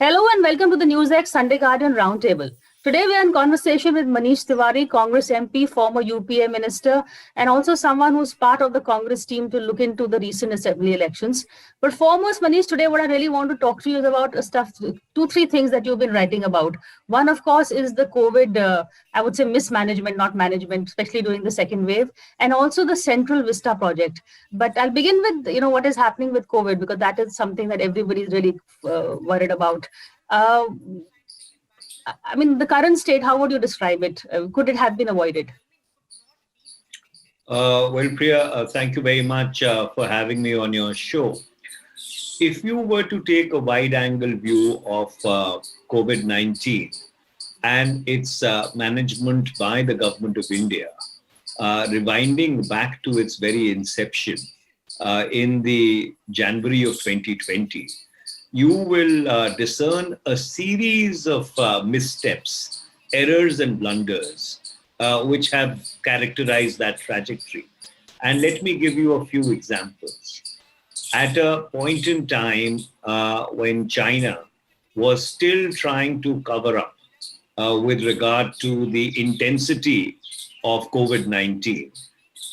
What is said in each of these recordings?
Hello and welcome to the NewsX Sunday Guardian Roundtable. Today we are in conversation with Manish Tiwari, Congress MP, former UPA minister, and also someone who's part of the Congress team to look into the recent assembly elections. But foremost, Manish, today what I really want to talk to you is about two, three things that you've been writing about. One, of course, is the COVID, I would say mismanagement, not management, especially during the second wave, and also the Central Vista project. But I'll begin with, what is happening with COVID, because that is something that everybody is really worried about. Uh, I mean, the current state, how would you describe it? Could it have been avoided? Priya, thank you very much for having me on your show. If you were to take a wide angle view of COVID 19 and its management by the government of India, rewinding back to its very inception in the January of 2020, you will discern a series of missteps, errors, and blunders which have characterized that trajectory. And let me give you a few examples. At a point in time when China was still trying to cover up with regard to the intensity of COVID 19.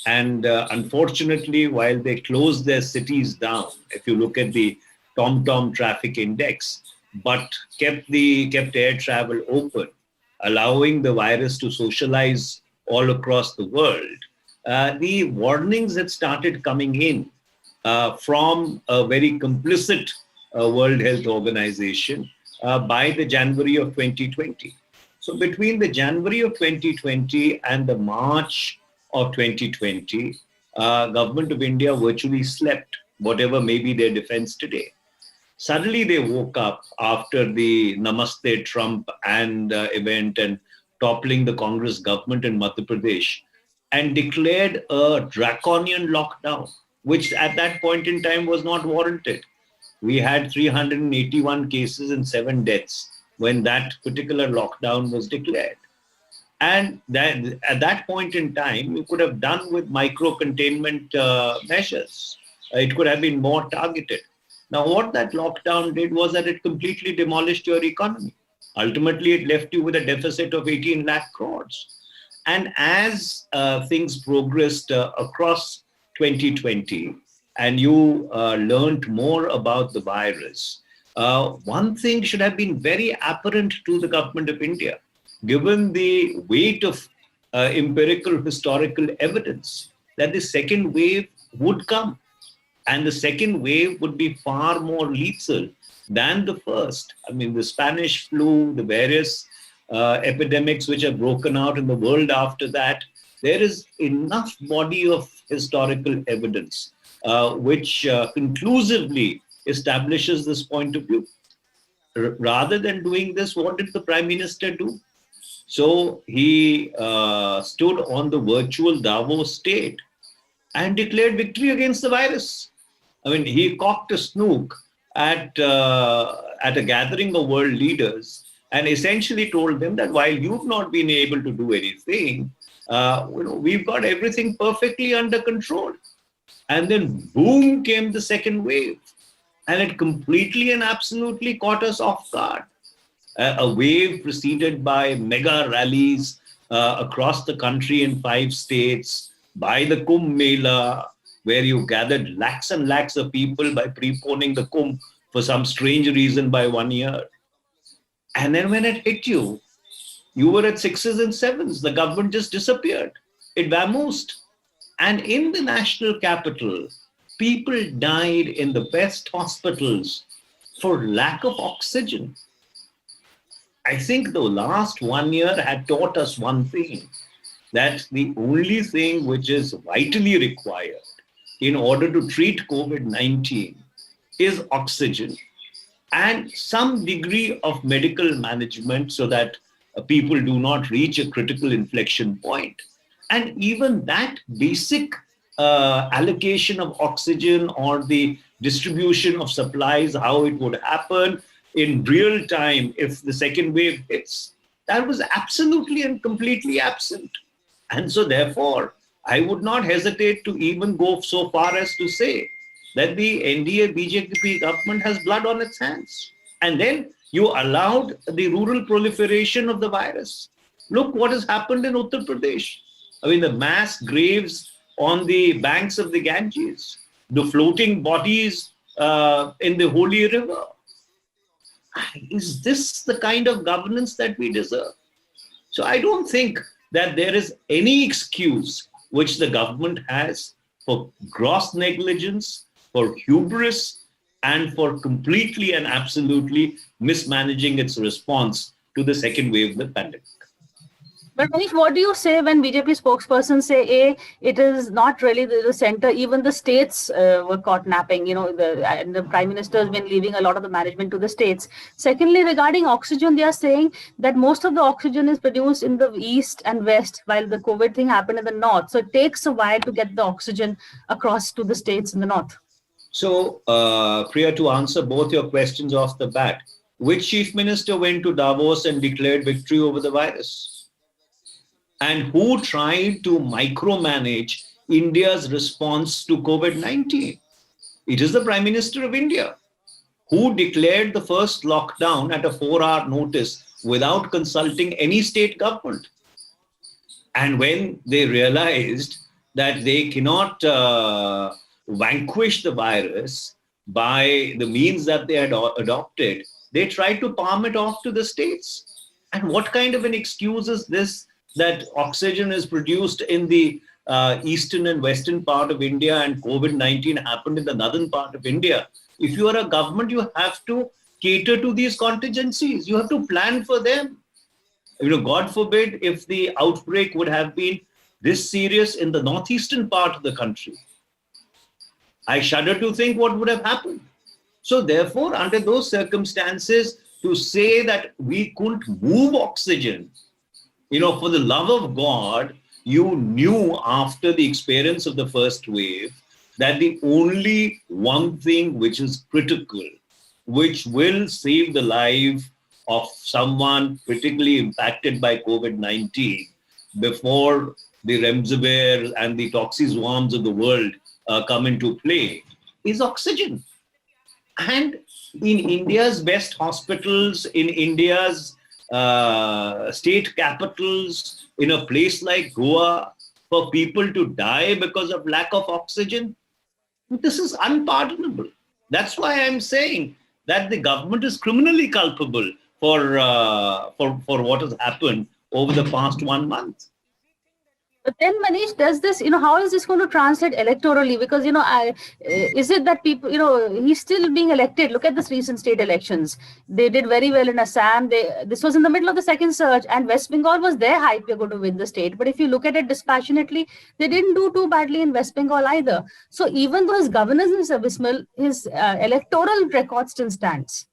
And unfortunately, while they closed their cities down, if you look at the TomTom traffic index, but kept air travel open, allowing the virus to socialize all across the world, the warnings that started coming in from a very complicit World Health Organization by the January of 2020. So between the January of 2020 and the March of 2020, government of India virtually slept, whatever may be their defense today. Suddenly they woke up after the Namaste Trump and event and toppling the Congress government in Madhya Pradesh and declared a draconian lockdown, which at that point in time was not warranted. We had 381 cases and 7 deaths when that particular lockdown was declared. And that, at that point in time, we could have done with micro containment measures. It could have been more targeted. Now, what that lockdown did was that it completely demolished your economy. Ultimately, it left you with a deficit of 18 lakh crores. And as things progressed across 2020, and you learned more about the virus, one thing should have been very apparent to the government of India, given the weight of empirical historical evidence that the second wave would come. And the second wave would be far more lethal than the first. I mean, the Spanish flu, the various epidemics which have broken out in the world after that, there is enough body of historical evidence which conclusively establishes this point of view. Rather than doing this, what did the Prime Minister do? So he stood on the virtual Davos stage and declared victory against the virus. I mean, he cocked a snook at a gathering of world leaders and essentially told them that while you've not been able to do anything, we've got everything perfectly under control. And then boom came the second wave, and it completely and absolutely caught us off guard. A wave preceded by mega rallies across the country in 5 states, by the Kumbh Mela, where you gathered lakhs and lakhs of people by preponing the Kumbh for some strange reason by 1 year. And then when it hit you, you were at 6s and 7s. The government just disappeared. It vamoosed. And in the national capital, people died in the best hospitals for lack of oxygen. I think the last 1 year had taught us one thing, that the only thing which is vitally required in order to treat COVID 19 is oxygen and some degree of medical management so that people do not reach a critical inflection point. And even that basic allocation of oxygen or the distribution of supplies, how it would happen in real time if the second wave hits, that was absolutely and completely absent. And so, therefore, I would not hesitate to even go so far as to say that the NDA BJP government has blood on its hands. And then You allowed the rural proliferation of the virus. Look what has happened in Uttar Pradesh. I mean, the mass graves on the banks of the Ganges, the floating bodies in the holy river. Is this the kind of governance that we deserve? So I don't think that there is any excuse which the government has for gross negligence, for hubris, and for completely and absolutely mismanaging its response to the second wave of the pandemic. But Manish, what do you say when BJP spokespersons say, A, it is not really the center, even the states were caught napping, and the prime minister has been leaving a lot of the management to the states. Secondly, regarding oxygen, they are saying that most of the oxygen is produced in the east and west, while the COVID thing happened in the north. So it takes a while to get the oxygen across to the states in the north. So, Priya, to answer both your questions off the bat, which chief minister went to Davos and declared victory over the virus? And who tried to micromanage India's response to COVID-19? It is the Prime Minister of India, who declared the first lockdown at a 4-hour notice without consulting any state government. And when they realized that they cannot vanquish the virus by the means that they had adopted, they tried to palm it off to the states. And what kind of an excuse is this, that oxygen is produced in the eastern and western part of India and COVID-19 happened in the northern part of India? If you are a government, you have to cater to these contingencies. You have to plan for them. God forbid if the outbreak would have been this serious in the northeastern part of the country. I shudder to think what would have happened. So therefore, under those circumstances, to say that we couldn't move oxygen, for the love of God, you knew after the experience of the first wave that the only one thing which is critical, which will save the life of someone critically impacted by COVID-19 before the remdesivir and the toxiswarms of the world come into play, is oxygen. And in India's best hospitals, in India's state capitals, in a place like Goa, for people to die because of lack of oxygen, this is unpardonable. That's why I'm saying that the government is criminally culpable for what has happened over the past 1 month. But then, Manish, does this, how is this going to translate electorally? Because, is it that people, he's still being elected? Look at this recent state elections. They did very well in Assam. This was in the middle of the second surge, and West Bengal was their hype, we're going to win the state. But if you look at it dispassionately, they didn't do too badly in West Bengal either. So even though his governance is abysmal, his electoral record still stands.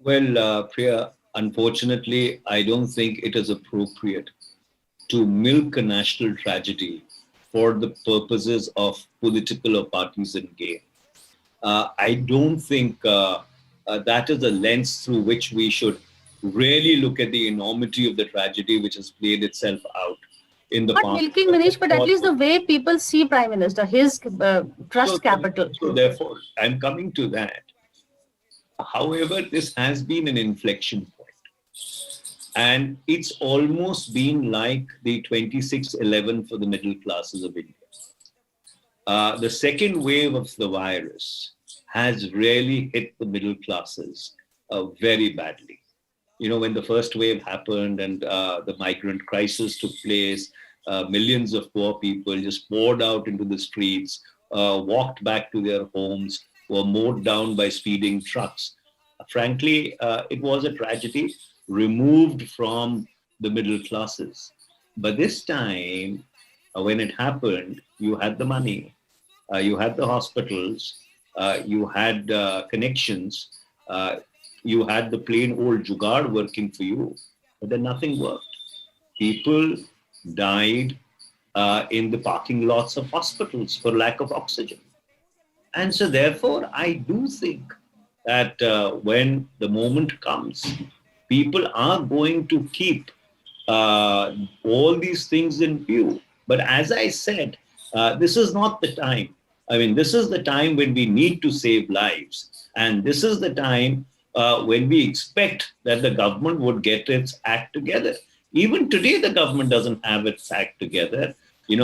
Well, Priya, unfortunately, I don't think it is appropriate to milk a national tragedy for the purposes of political or partisan gain. I don't think that is the lens through which we should really look at the enormity of the tragedy which has played itself out in the past. Not milking, Manish, but at least the way people see Prime Minister, his trust capital. So therefore, I'm coming to that. However, this has been an inflection point. And it's almost been like the 2611 for the middle classes of India. The second wave of the virus has really hit the middle classes very badly. When the first wave happened and the migrant crisis took place, millions of poor people just poured out into the streets, walked back to their homes, were mowed down by speeding trucks. Frankly, it was a tragedy removed from the middle classes. But this time, when it happened, you had the money, you had the hospitals, you had connections, you had the plain old jugaad working for you, but then nothing worked. People died in the parking lots of hospitals for lack of oxygen. And so therefore, I do think that when the moment comes, people are going to keep all these things in view. But as I said, this is not the time. I mean, this is the time when we need to save lives. And this is the time when we expect that the government would get its act together. Even today, the government doesn't have its act together.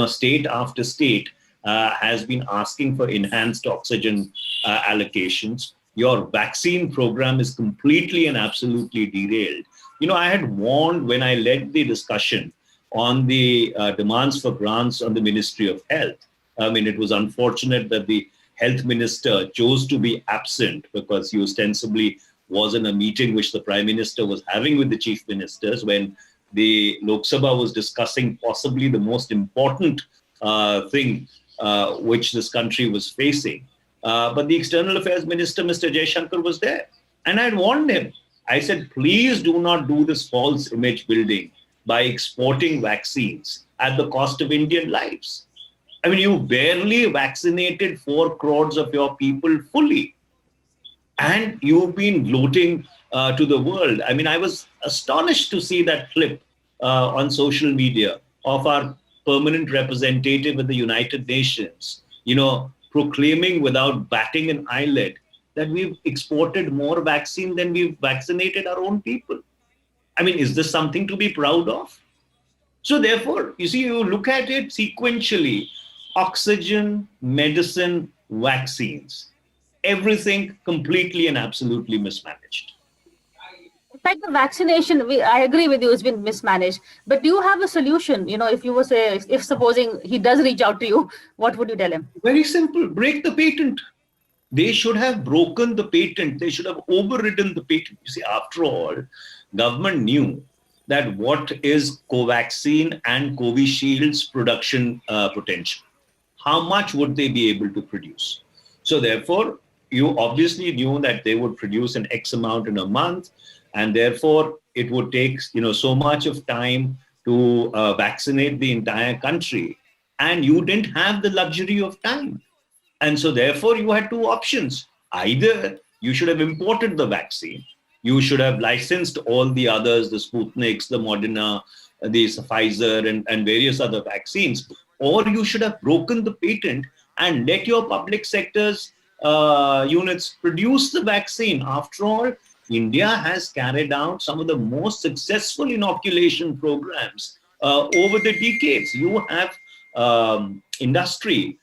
State after state has been asking for enhanced oxygen allocations. Your vaccine program is completely and absolutely derailed. I had warned when I led the discussion on the demands for grants on the Ministry of Health. I mean, it was unfortunate that the health minister chose to be absent because he ostensibly was in a meeting which the Prime Minister was having with the chief ministers when the Lok Sabha was discussing possibly the most important thing which this country was facing. But the External Affairs Minister, Mr. Jaishankar, was there. And I warned him. I said, please do not do this false image building by exporting vaccines at the cost of Indian lives. I mean, you barely vaccinated 4 crores of your people fully. And you've been gloating to the world. I mean, I was astonished to see that clip on social media of our permanent representative at the United Nations, proclaiming without batting an eyelid that we've exported more vaccine than we've vaccinated our own people. I mean, is this something to be proud of? So therefore, you see, you look at it sequentially, oxygen, medicine, vaccines, everything completely and absolutely mismanaged. In fact, the vaccination, I agree with you, it's been mismanaged. But do you have a solution? If you were if supposing he does reach out to you, what would you tell him? Very simple, break the patent. They should have broken the patent. They should have overridden the patent. You see, after all, government knew that what is Covaxin and Covishield's production potential. How much would they be able to produce? So therefore, you obviously knew that they would produce an X amount in a month, and therefore it would take so much of time to vaccinate the entire country, and you didn't have the luxury of time. And so therefore you had 2 options. Either you should have imported the vaccine, you should have licensed all the others, the Sputniks, the Moderna, the Pfizer, and various other vaccines, or you should have broken the patent and let your public sector's units produce the vaccine. After all, India has carried out some of the most successful inoculation programs over the decades. You have industry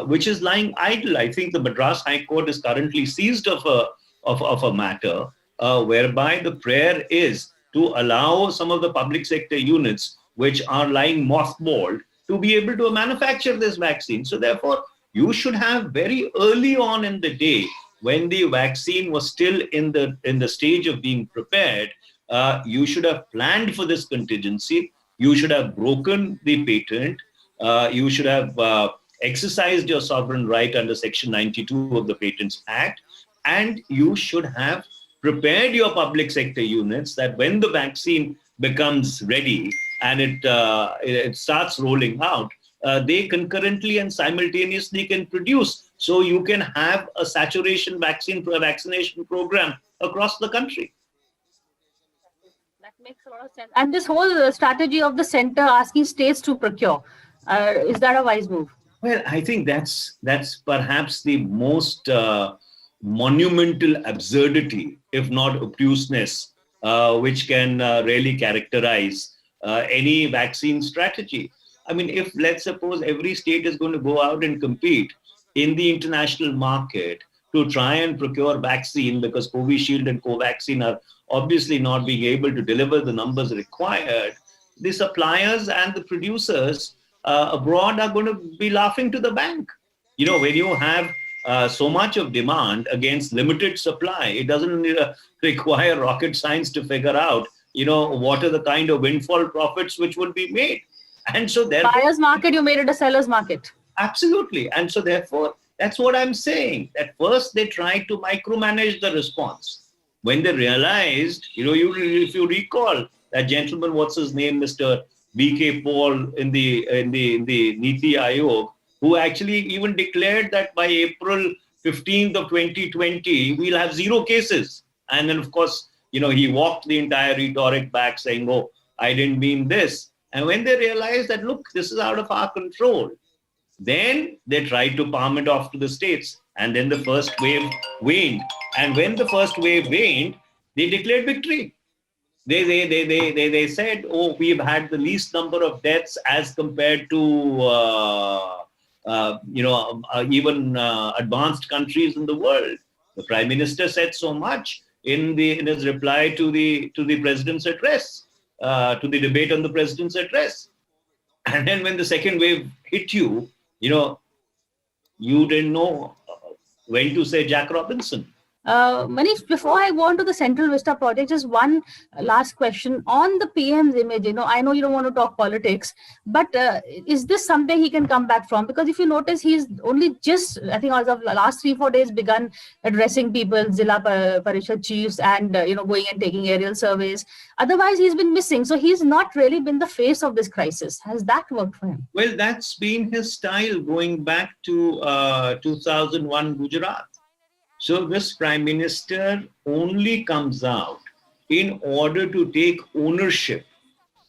which is lying idle. I think the Madras High Court is currently seized of a matter whereby the prayer is to allow some of the public sector units which are lying mothballed to be able to manufacture this vaccine. So therefore, you should have very early on in the day, when the vaccine was still in the stage of being prepared, you should have planned for this contingency. You should have broken the patent. You should have exercised your sovereign right under Section 92 of the Patents Act. And you should have prepared your public sector units that when the vaccine becomes ready and it starts rolling out, they concurrently and simultaneously can produce. So you can have a saturation vaccination program across the country. That makes a lot of sense. And this whole strategy of the center asking states to procure, is that a wise move? Well, I think that's perhaps the most monumental absurdity, if not obtuseness, which can really characterize any vaccine strategy. I mean, if let's suppose every state is going to go out and compete in the international market to try and procure vaccine, because Covishield and Covaxin are obviously not being able to deliver the numbers required, the suppliers and the producers abroad are going to be laughing to the bank. When you have so much of demand against limited supply, it doesn't require rocket science to figure out, what are the kind of windfall profits which will be made. And so therefore, buyer's market, you made it a seller's market. Absolutely. And so therefore, that's what I'm saying. At first, they tried to micromanage the response. When they realized, if you recall that gentleman, what's his name, Mr. B.K. Paul in the Niti Aayog, who actually even declared that by April 15th of 2020, we'll have 0 cases. And then, of course, he walked the entire rhetoric back saying, oh, I didn't mean this. And when they realized that, look, this is out of our control, then they tried to palm it off to the states. And then the first wave waned. And when the first wave waned, they declared victory. They said, oh, we've had the least number of deaths as compared to even advanced countries in the world. The Prime Minister said so much in his reply to the president's address, to the debate on the president's address. And then when the second wave hit you, you didn't know when to say Jack Robinson. Manish, before I go on to the Central Vista project, just one last question on the PM's image. I know you don't want to talk politics, but is this something he can come back from? Because if you notice, he's only just, I think, as of the last 3-4 days, begun addressing people, Zilla Parishad chiefs, and going and taking aerial surveys. Otherwise, he's been missing. So he's not really been the face of this crisis. Has that worked for him? Well, that's been his style going back to 2001 Gujarat. So this Prime Minister only comes out in order to take ownership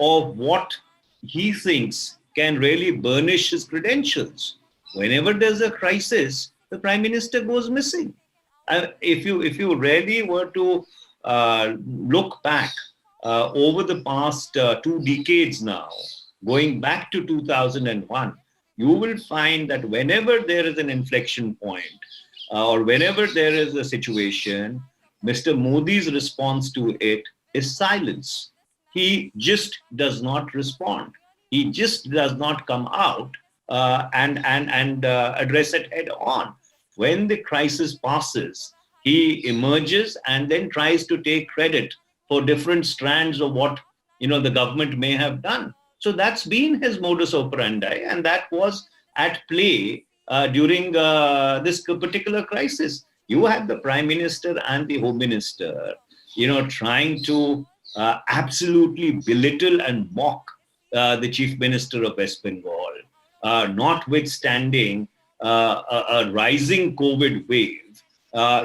of what he thinks can really burnish his credentials. Whenever there's a crisis, the Prime Minister goes missing. If you really were to look back over the past 2 decades now, going back to 2001, you will find that whenever there is an inflection point, or whenever there is a situation, Mr. Modi's response to it is silence. He just does not respond. He just does not come out and address it head on. When the crisis passes, he emerges and then tries to take credit for different strands of what the government may have done. So that's been his modus operandi, and that was at play during this particular crisis. You had the Prime Minister and the Home Minister, trying to absolutely belittle and mock the Chief Minister of West Bengal, notwithstanding a rising COVID wave.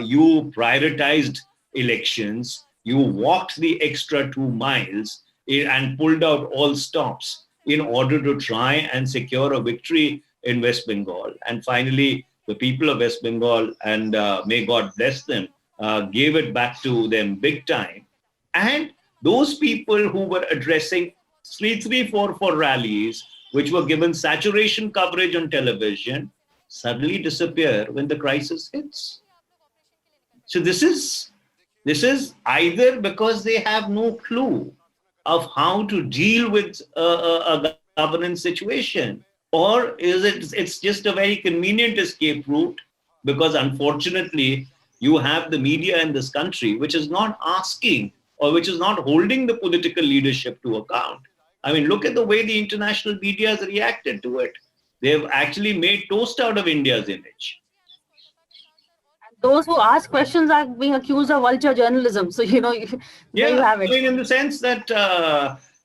You prioritized elections, you walked the extra 2 miles and pulled out all stops in order to try and secure a victory in West Bengal. And finally, the people of West Bengal, and may God bless them, gave it back to them big time. And those people who were addressing 3-4 rallies, which were given saturation coverage on television, suddenly disappear when the crisis hits. So this is either because they have no clue of how to deal with a governance situation, or is it's just a very convenient escape route, because unfortunately you have the media in this country which is not asking, or which is not holding the political leadership to account. I mean, look at the way the international media has reacted to it. They've actually made toast out of India's image. Those who ask questions are being accused of vulture journalism. So, you have it. I mean, in the sense that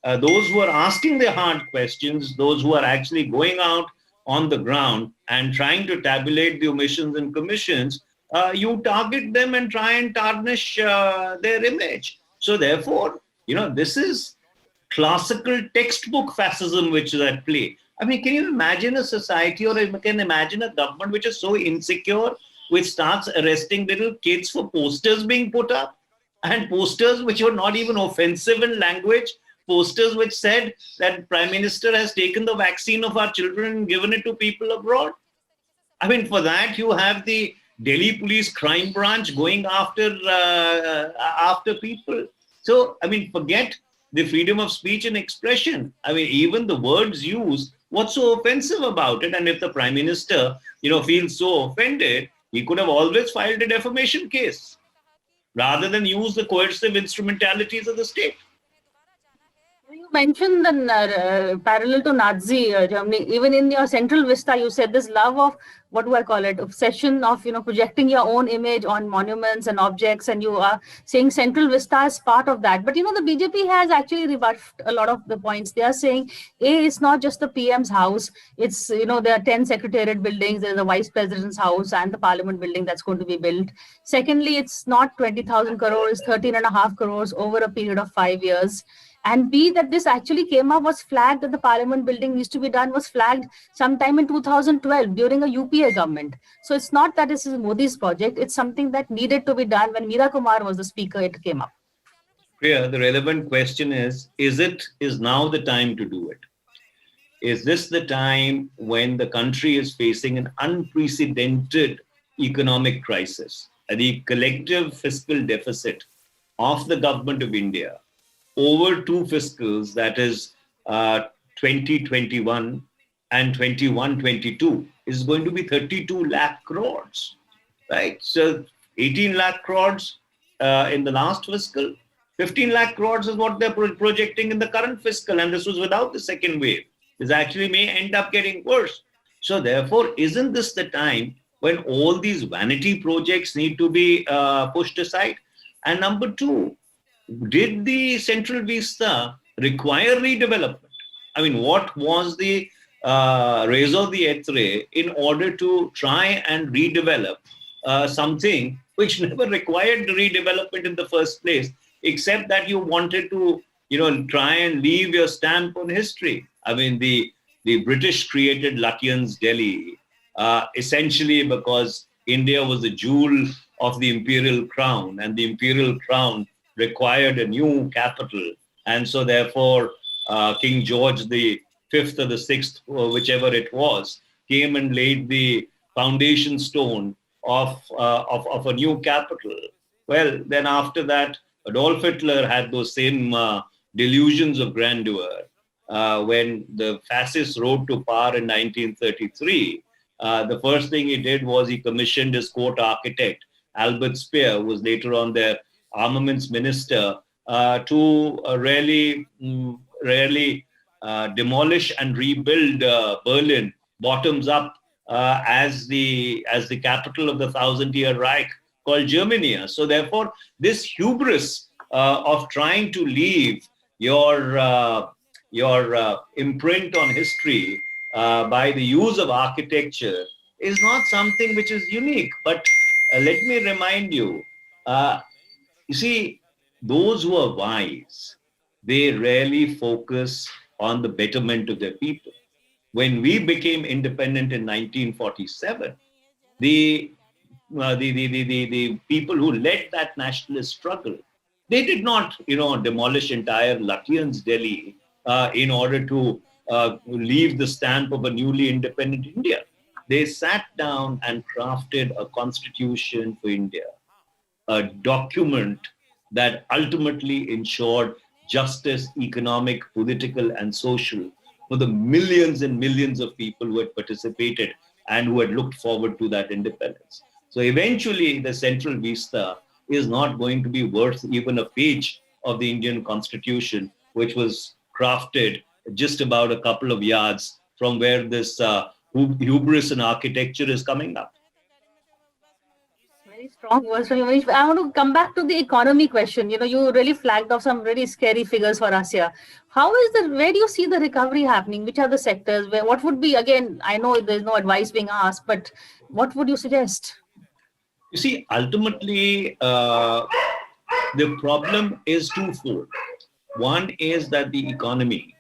those who are asking the hard questions, those who are actually going out on the ground and trying to tabulate the omissions and commissions, you target them and try and tarnish their image. So therefore, this is classical textbook fascism which is at play. I mean, can you imagine a society, or you can imagine a government which is so insecure, which starts arresting little kids for posters being put up, and posters which were not even offensive in language, posters which said that Prime Minister has taken the vaccine of our children and given it to people abroad? I mean, for that, you have the Delhi Police Crime Branch going after people. So, I mean, forget the freedom of speech and expression. I mean, even the words used, what's so offensive about it? And if the Prime Minister, feels so offended, he could have always filed a defamation case rather than use the coercive instrumentalities of the state. You mentioned the parallel to Nazi Germany. Even in your Central Vista, you said this love of, what do I call it, obsession of, projecting your own image on monuments and objects, and you are saying Central Vista is part of that. But, the BJP has actually rebuffed a lot of the points. They are saying, it's not just the PM's house. It's, there are 10 secretariat buildings. There's a vice president's house and the parliament building that's going to be built. Secondly, it's not 20,000 crores, 13.5 crores over a period of 5 years. And B, that this actually came up, was flagged that the parliament building needs to be done, was flagged sometime in 2012 during a UPA government. So it's not that this is Modi's project, it's something that needed to be done. When Meera Kumar was the speaker, it came up. Priya, the relevant question is now the time to do it? Is this the time when the country is facing an unprecedented economic crisis? The collective fiscal deficit of the government of India over two fiscals, that is 2021 and 21-22, is going to be 32 lakh crores, right? So 18 lakh crores in the last fiscal, 15 lakh crores is what they're projecting in the current fiscal, and this was without the second wave. This actually may end up getting worse. So therefore, isn't this the time when all these vanity projects need to be pushed aside? And number two, did the Central Vista require redevelopment? I mean, what was the raison d'etre in order to try and redevelop something which never required redevelopment in the first place, except that you wanted to, try and leave your stamp on history? I mean, the British created Lutyens' Delhi essentially because India was the jewel of the imperial crown, and the imperial crown required a new capital. And so therefore, King George the Fifth or the Sixth, or whichever it was, came and laid the foundation stone of a new capital. Well, then after that, Adolf Hitler had those same delusions of grandeur. When the fascists rode to power in 1933, the first thing he did was he commissioned his court architect, Albert Speer, who was later on their armaments minister, to really demolish and rebuild Berlin bottoms up as the capital of the thousand-year Reich called Germania. So therefore, this hubris of trying to leave your imprint on history by the use of architecture is not something which is unique. But let me remind you, you see, those who are wise, they rarely focus on the betterment of their people. When we became independent in 1947, the people who led that nationalist struggle, they did not, demolish entire Lutyens' Delhi in order to leave the stamp of a newly independent India. They sat down and crafted a constitution for India, a document that ultimately ensured justice, economic, political, and social for the millions and millions of people who had participated and who had looked forward to that independence. So eventually, the Central Vista is not going to be worth even a page of the Indian Constitution, which was crafted just about a couple of yards from where this hubris in architecture is coming up. Very strong words from you, Manish. I want to come back to the economy question. You really flagged off some really scary figures for us here. Where do you see the recovery happening? Which are the sectors? What would be, again, I know there's no advice being asked, but what would you suggest? You see, ultimately, the problem is twofold. One is that the economy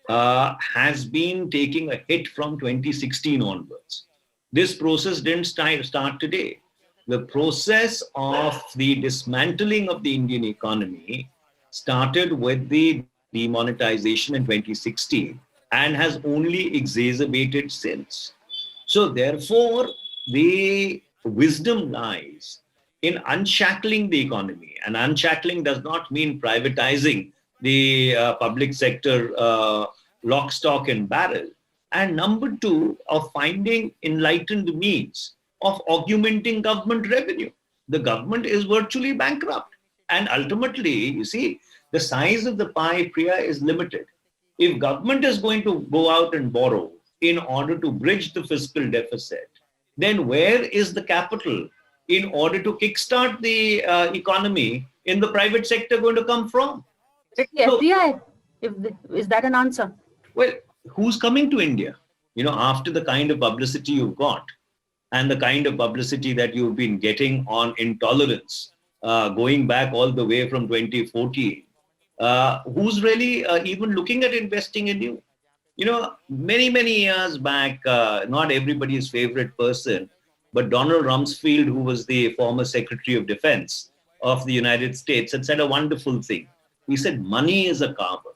has been taking a hit from 2016 onwards. This process didn't start today. The process of the dismantling of the Indian economy started with the demonetization in 2016 and has only exacerbated since. So therefore, the wisdom lies in unshackling the economy. And unshackling does not mean privatizing the public sector lock, stock, and barrel. And number two, of finding enlightened means of augmenting government revenue. The government is virtually bankrupt. And ultimately, you see, the size of the pie, Priya, is limited. If government is going to go out and borrow in order to bridge the fiscal deficit, then where is the capital in order to kickstart the economy in the private sector going to come from? FDI, is that an answer? Well, who's coming to India? After the kind of publicity you've got and the kind of publicity that you've been getting on intolerance, going back all the way from 2014, who's really even looking at investing in you. You know, many years back, not everybody's favorite person, but Donald Rumsfeld, who was the former Secretary of Defense of the United States, had said a wonderful thing. He said, money is a carbon,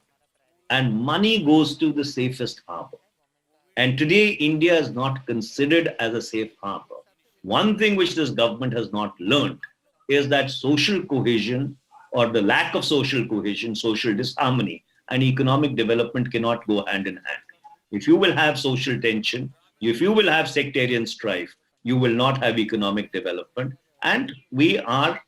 and money goes to the safest harbor. And today, India is not considered as a safe harbor. One thing which this government has not learned is that social cohesion, or the lack of social cohesion, social disharmony, and economic development cannot go hand in hand. If you will have social tension, if you will have sectarian strife, you will not have economic development. And we are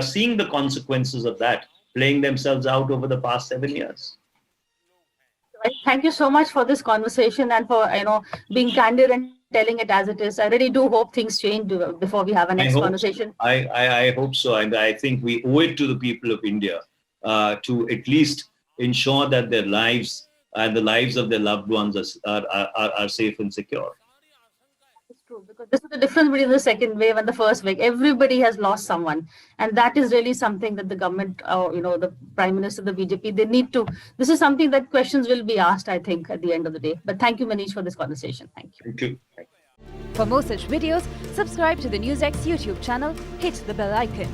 seeing the consequences of that playing themselves out over the past 7 years. Thank you so much for this conversation and for being candid and telling it as it is. I really do hope things change before we have a next conversation. So. I hope so. And I think we owe it to the people of India to at least ensure that their lives and the lives of their loved ones are safe and secure. It's true, because this is the difference between the second wave and the first wave. Everybody has lost someone. And that is really something that the government, the Prime Minister, the BJP, they need to, this is something that questions will be asked, I think, at the end of the day. But thank you, Manish, for this conversation. Thank you. Thank you. For more such videos, subscribe to the NewsX YouTube channel, hit the bell icon.